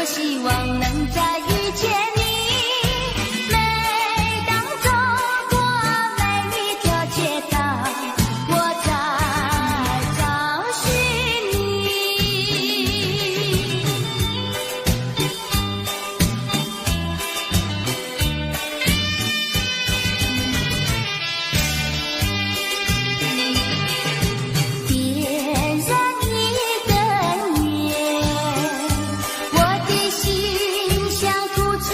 希望能再遇见你。每当走过每一条街道，我在找寻你。点燃一根烟，我的心像突出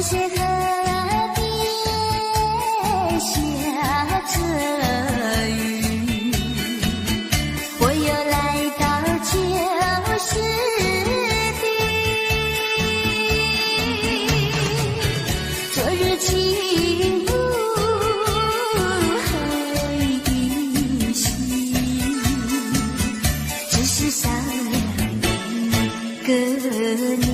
水河边下着雨，我又来到旧时地。昨日情不回忆起，只是少了一个你。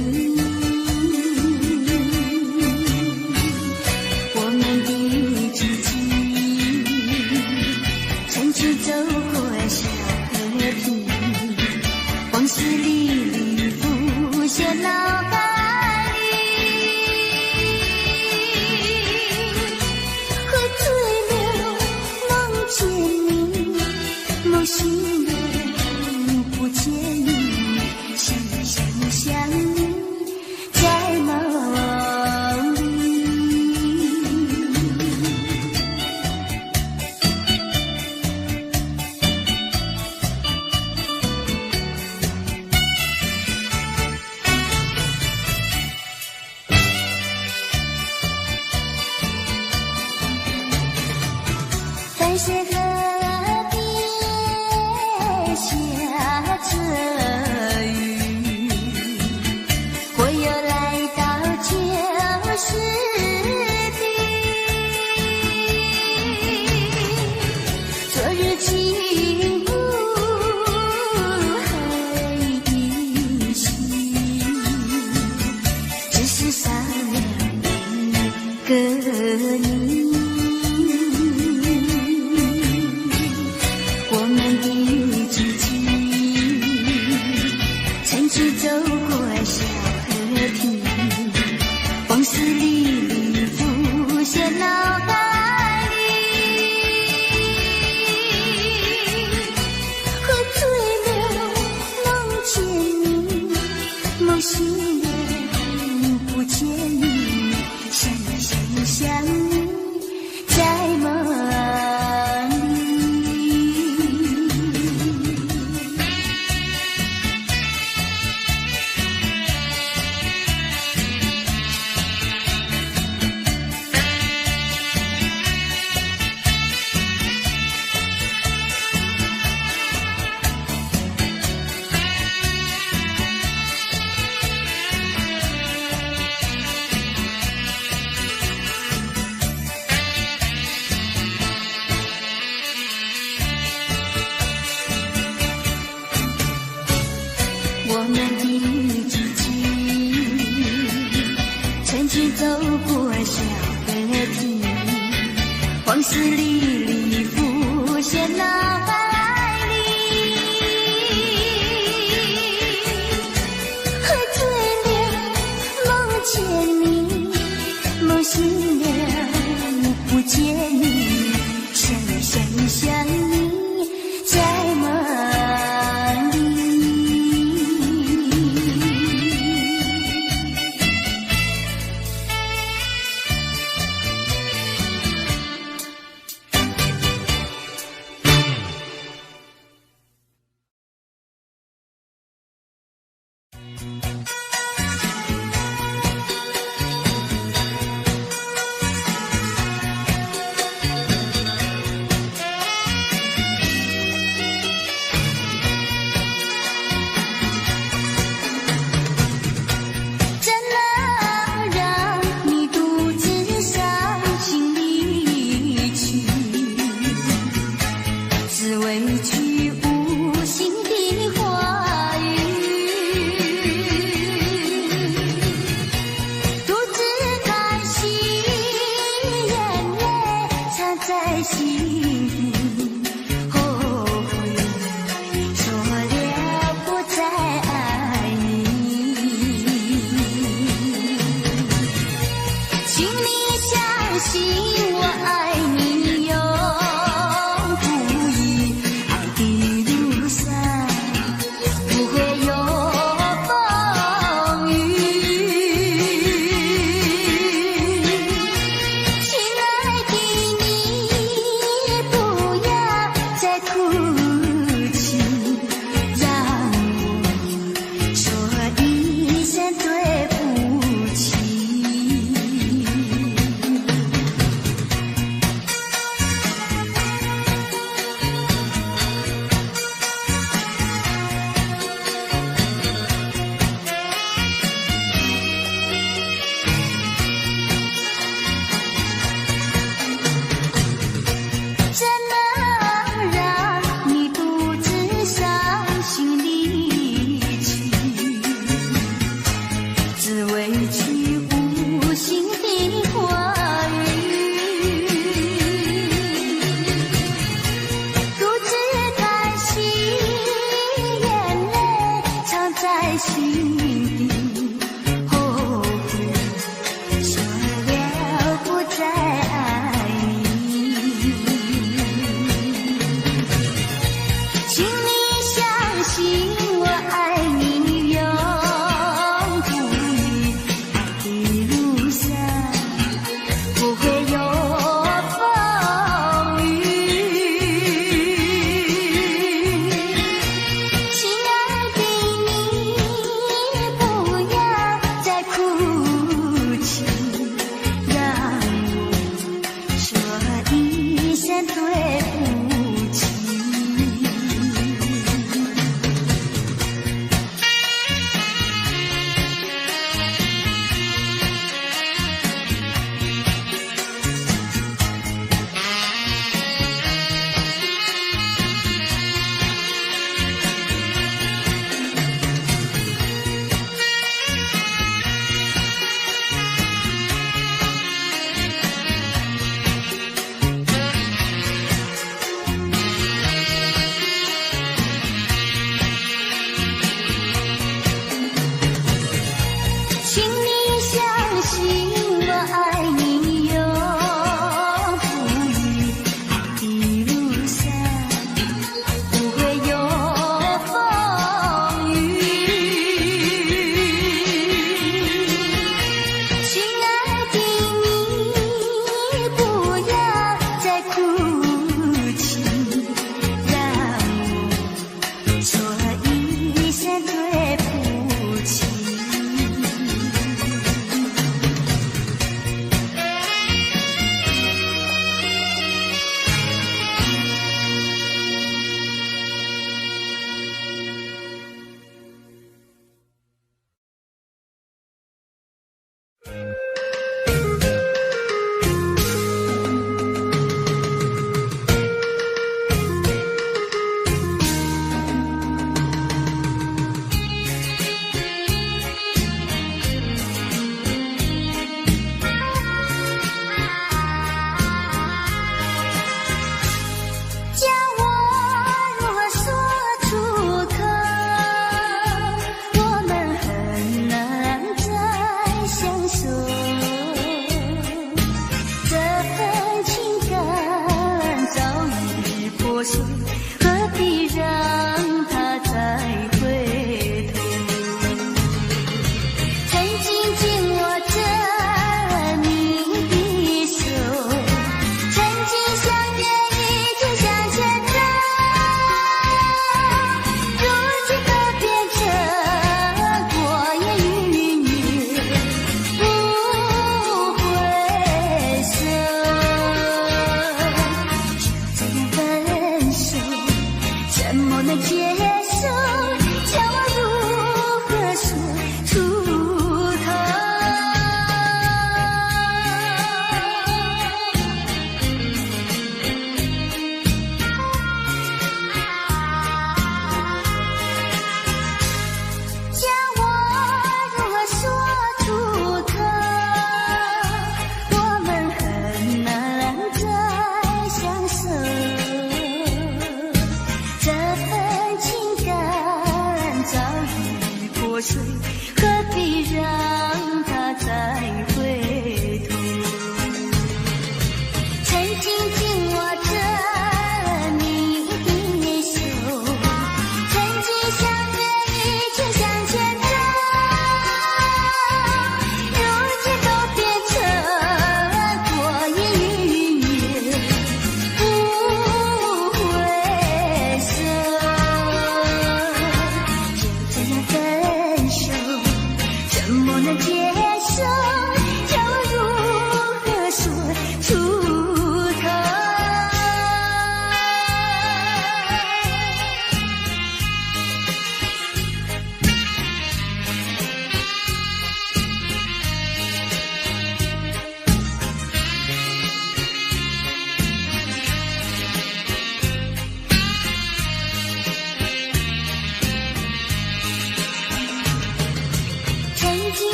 走过小河堤，往事历历浮现脑海里，喝醉了梦见你，梦醒了不见你，想你在梦里。淡水河边下着雨，我又来到旧时地。昨日情不回忆起，只是少了一个你。走过小河堤，往事历历浮现脑海里，喝醉了梦见你，梦醒了不见你，想你在梦里。我们的知己，曾经走过小河堤，往事历历浮现脑海里，喝醉了梦见你，梦醒了不见你，想你在梦里。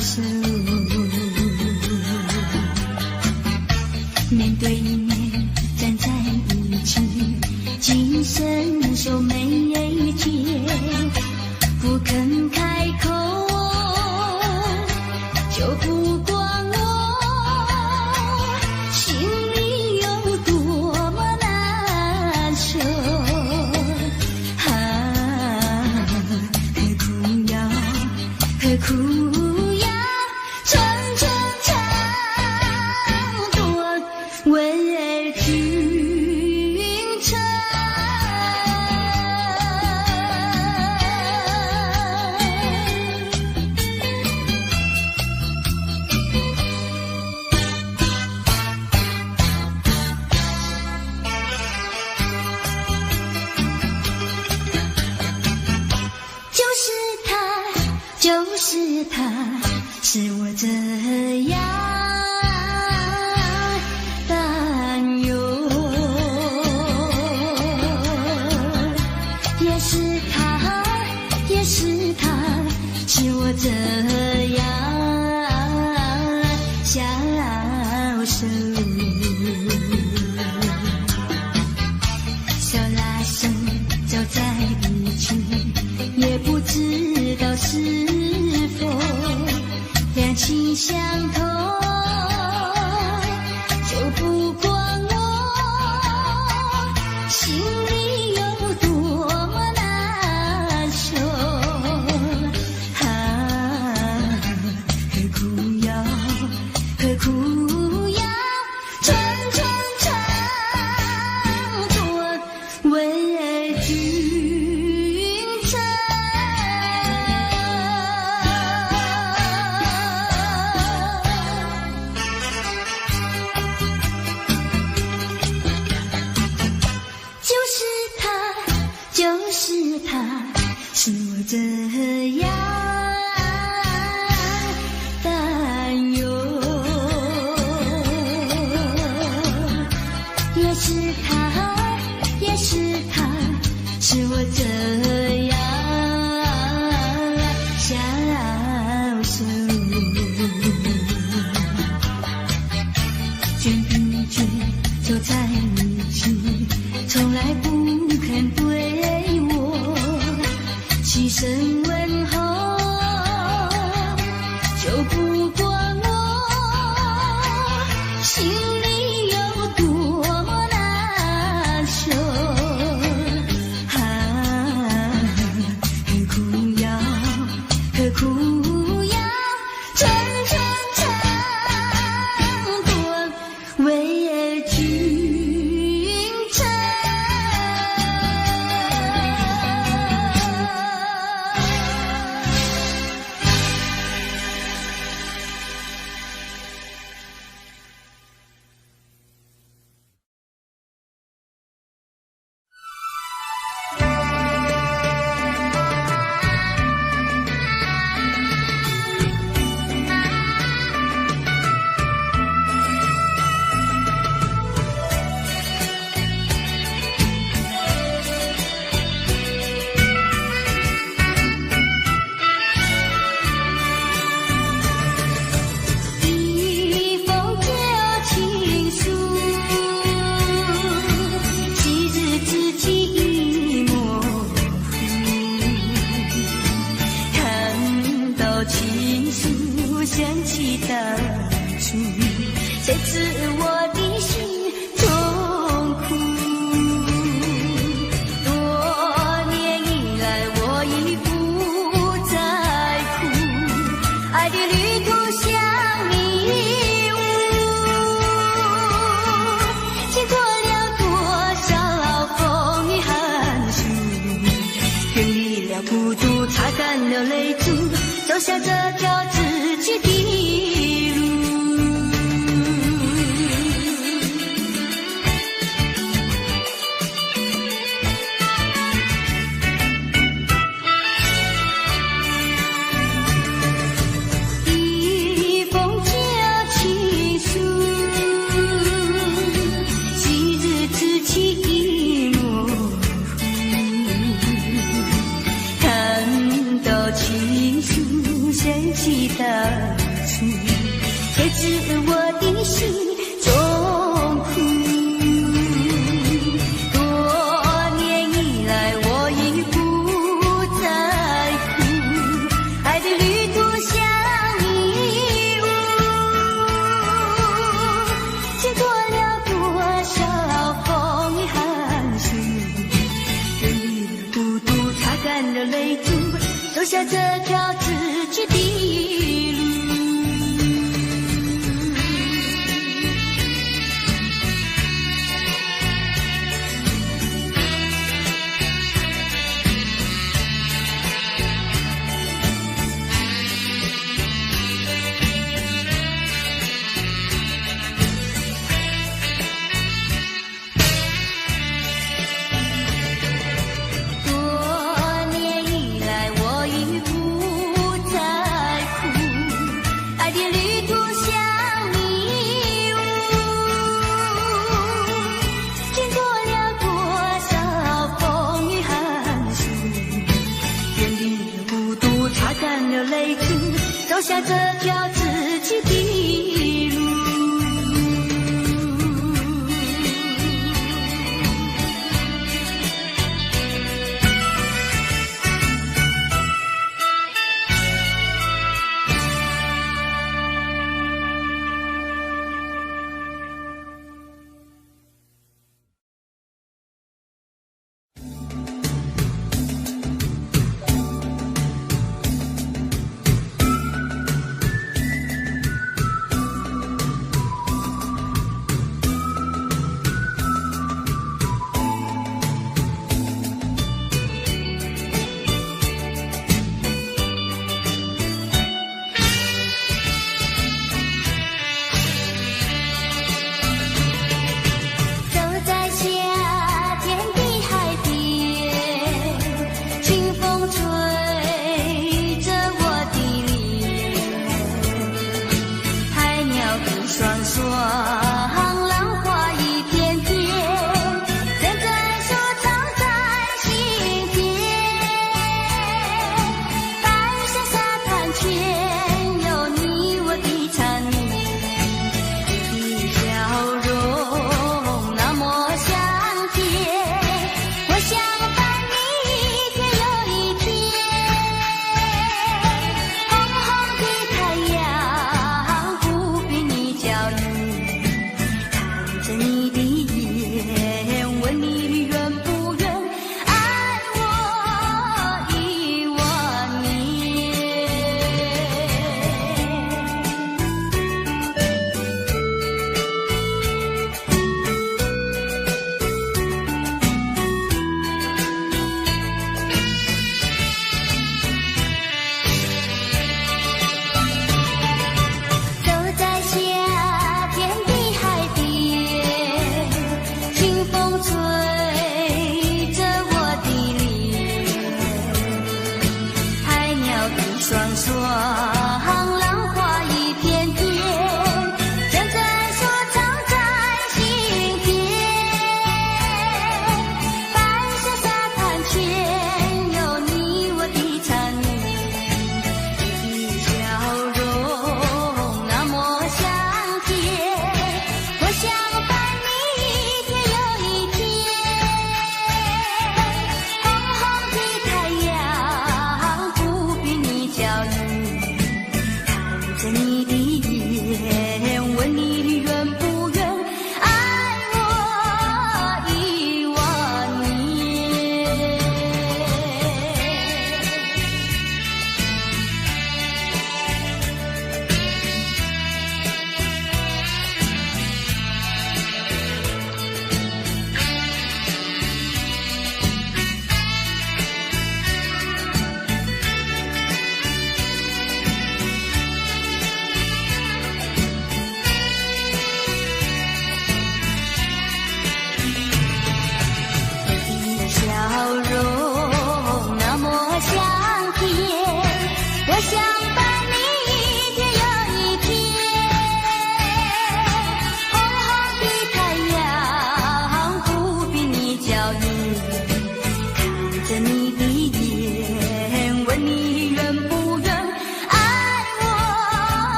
手，面对面站在一起，今生手没结，不肯开口，就不管我心里有多么难受。何苦要层层长短为君臣？就是他，使我这样担忧，也是他，也是他，使我这样消瘦。手拉手走在一起，也不知道是两情相通，就不管我心里有多么难受。何苦要层层长短为君臣？就是他，使我这样担忧，也是他，也是他，使我这样消瘦。卷并卷走在一起，从来不肯对我起身问候，就不管我心里有多么难受。何苦要层层长短为君臣？谁知我的心痛苦？多年以来，我已不再哭，爱的旅途像迷雾，经过了多少风雨寒暑，经历了孤独，擦干了泪珠，走向这条自己的路。情书掀起的处，谁知我的心中苦。多年以来，我已不再哭，爱的旅途像迷雾，经过了多少风雨寒暑，人的孤独擦干了泪珠，走下这条自己的路。多年以来，我已不再哭，爱的旅途像迷雾，经过了多少风雨寒暑，人的孤独擦干了泪珠，走下这条自己的路。走在夏天的海边，清风吹着我的脸，海鸟的双双，浪花一片片，人在手藏在心间。白沙沙滩全有你我的缠绵，你的笑容那么香甜，我想伴你一天又一天。红红的太阳不比你娇女，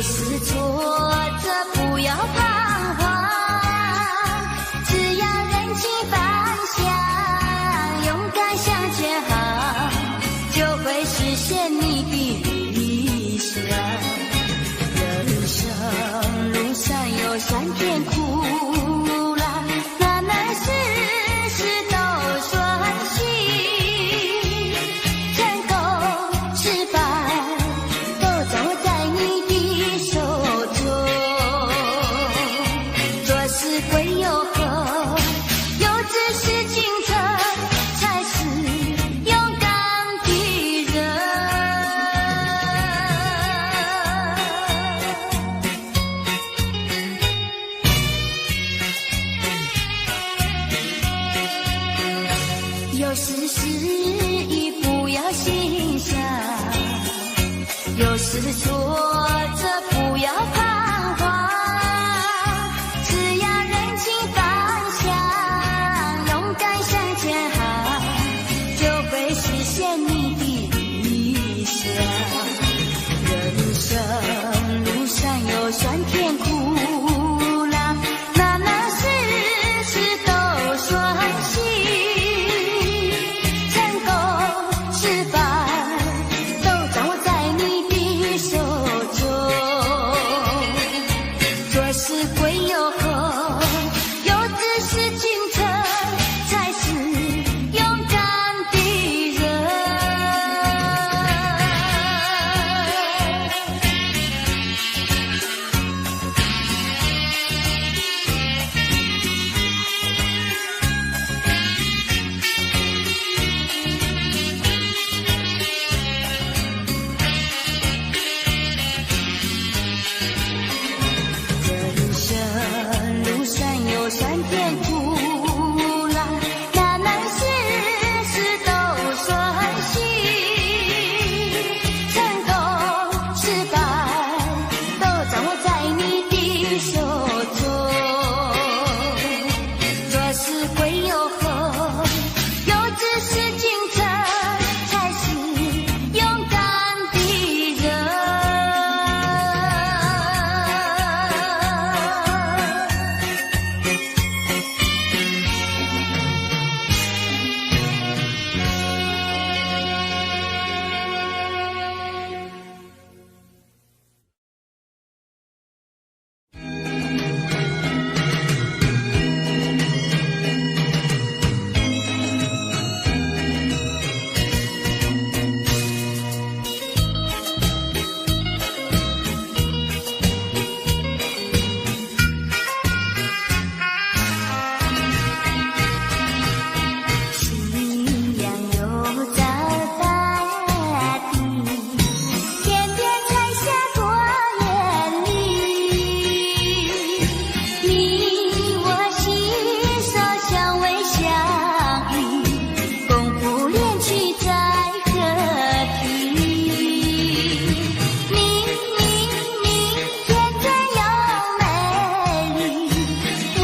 有时挫折不要彷徨，只要认清方向，勇敢向前行，就会实现你的理想。人生路上有酸甜苦辣，哪能事事都顺心？成功失败都掌握在你的手中，做事归有何？有志是进程，才是勇敢的人。有时失意不要心伤，有时挫折不要彷徨，只要认清方向，勇敢向前行，就会实现你的理想。人生路上有酸甜苦辣，哪能事事都顺心？成功失败都掌握在你的手中，做事归有何？有志是进程，才是勇敢的人。人生路上有酸甜苦辣，哪能事事都顺心？成功失败都掌握在你的手中，做事归有何？有志是进程，才是勇敢的人。夕阳又照大地，天边彩霞多艳丽。你我携手相偎相依，共赴恋曲在何地？明天真又美丽，我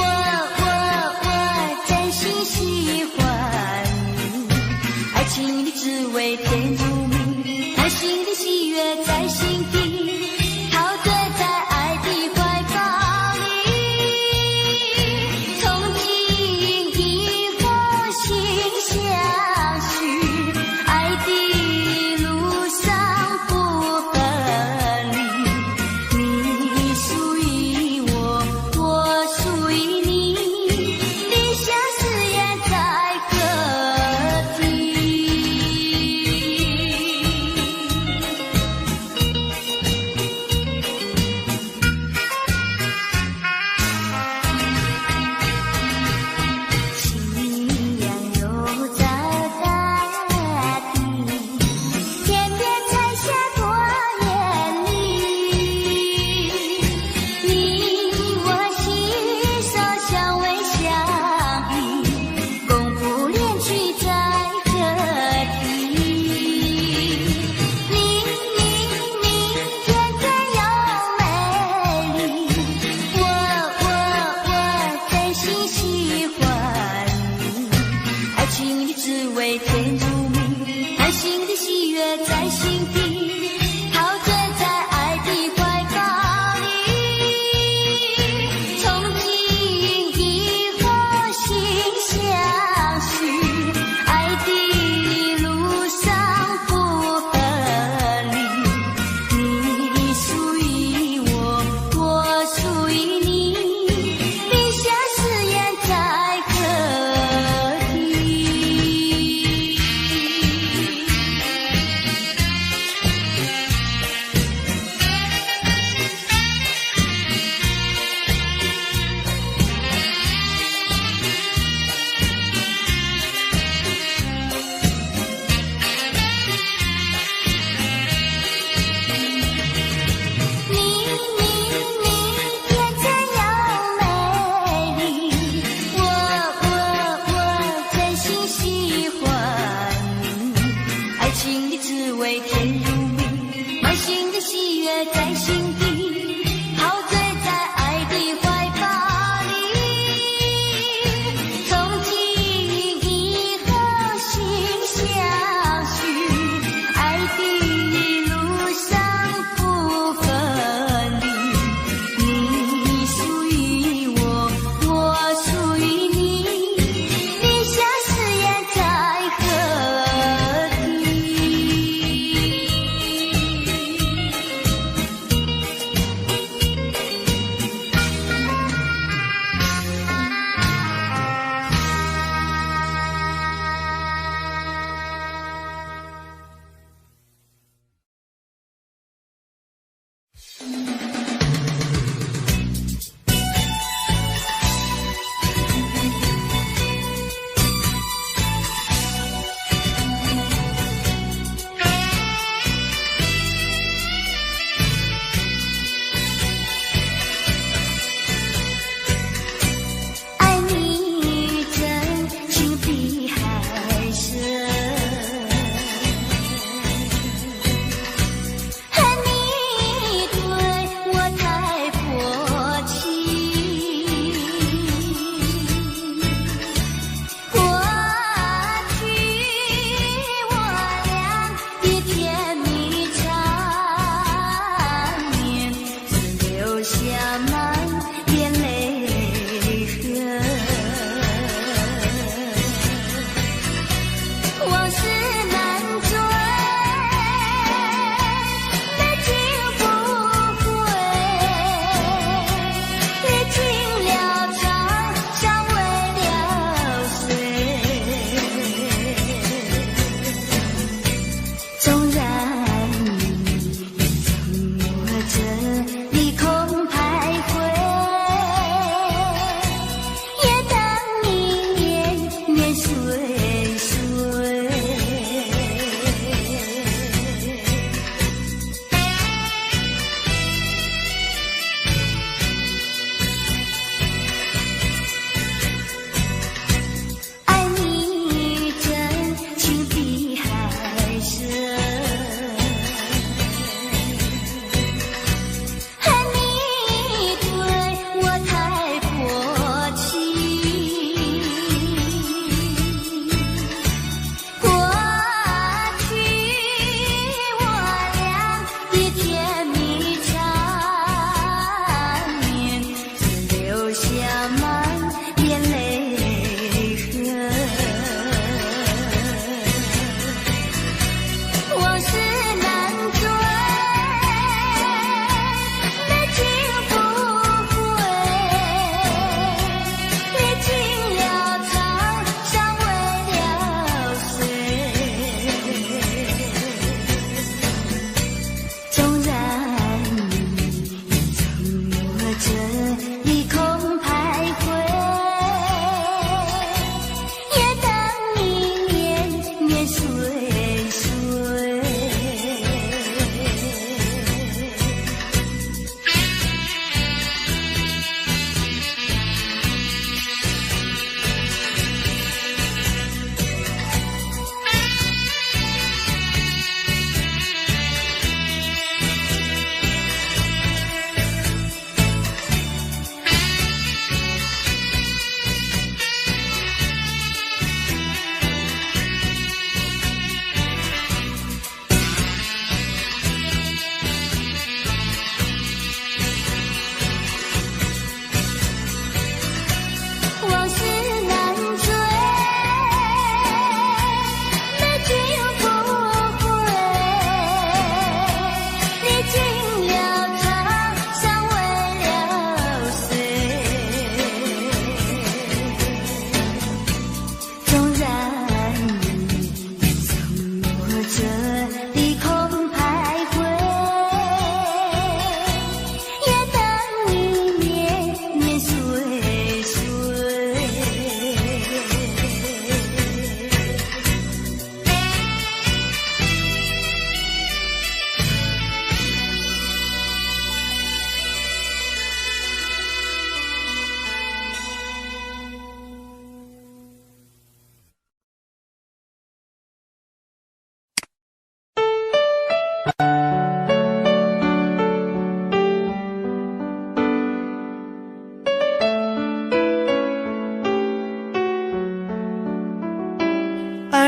真心喜欢你，爱情的滋味甜如蜜，开心的喜悦在心底，陶醉在爱的怀抱里。从今以后心相许，爱的路上不分离。你属于我，我属于你，理想誓言在何地？夕阳又照大地，天边彩霞多艳丽。你我携手相偎相依，共赴恋曲在何地？明天真又美丽，我真心喜欢你，爱情的滋味甜如蜜，开心的喜悦在心底，陶醉在爱的怀抱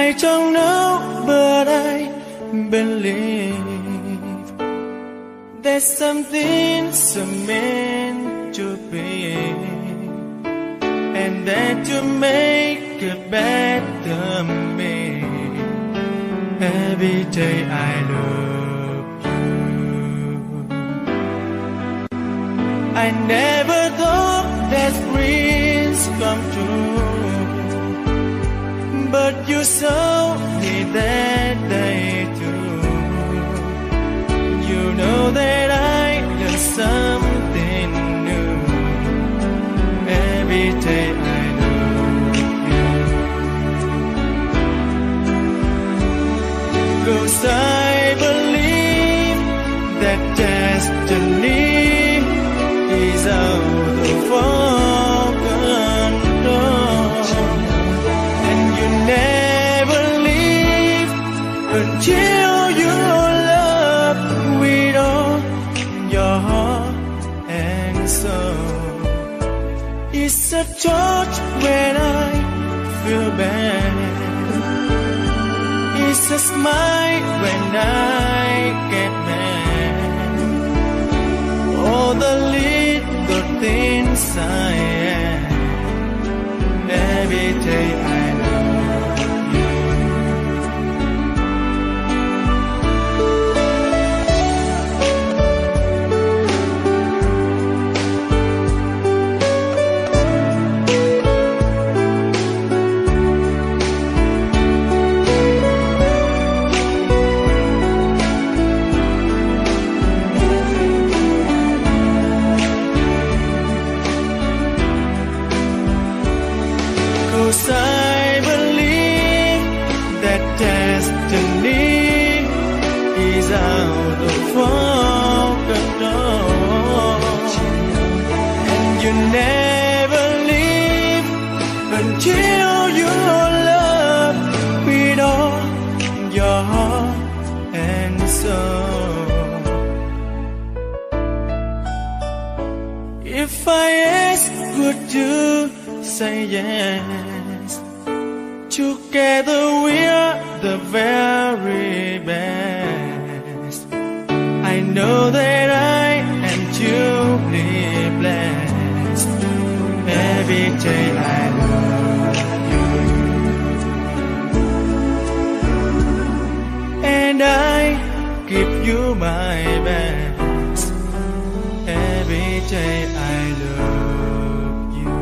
I don't know, but I believe there's something so meant to be, and that to make a better me. Every day I love you. I never thought that dreams come true, but you saw me that day too. You know that I learned something new. Every day I love you, 'cause I believe that destiny is out of our control, and you never until your love with all your heart and soul. It's a touch when I feel bad. It's a smile when I get mad. All the little things I am. Every day I love you. Cause I believe that destiny is out of our control. And you never leave until your love with all your heart and soul. If I ask, would you say yes? Together we're the very best. I know that I am truly blessed. Every day I love you, and I give you my best. Every day I love you.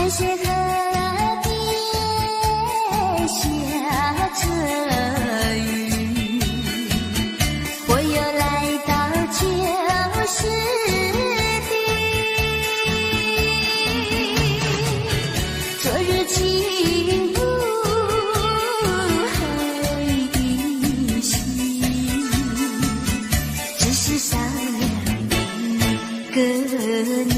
山水河边下着雨，我又来到旧时地。昨日情不黑的心，只是少了一个你。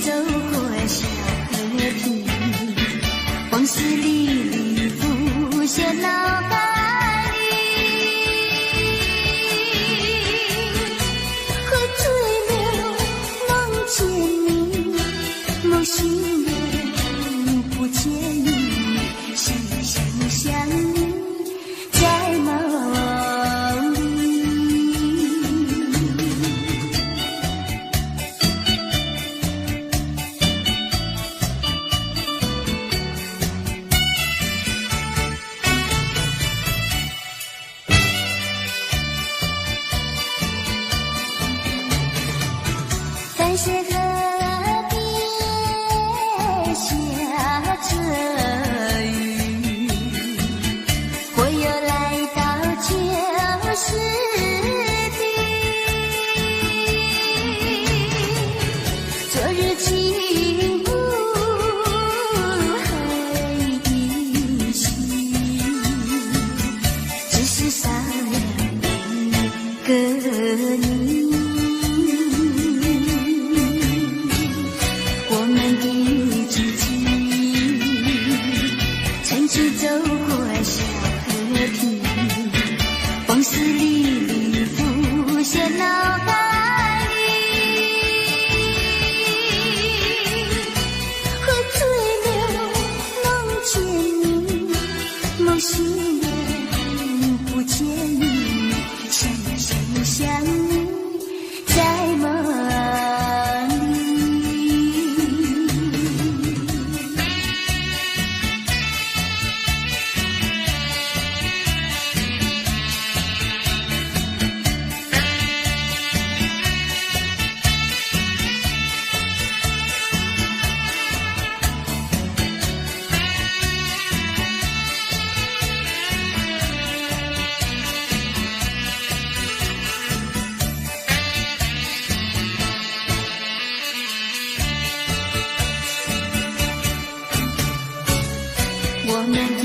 走过小河堤，往事历历浮现脑海里，喝醉了梦见你，梦醒了不见你，想你在梦里。山水河边下着雨，我又来到旧时地。昨日情不黑的心，只是少了一个你。走过小河堤，往事历历浮现脑海里，喝醉了梦见你，梦醒了不见你，想你在梦里。我们的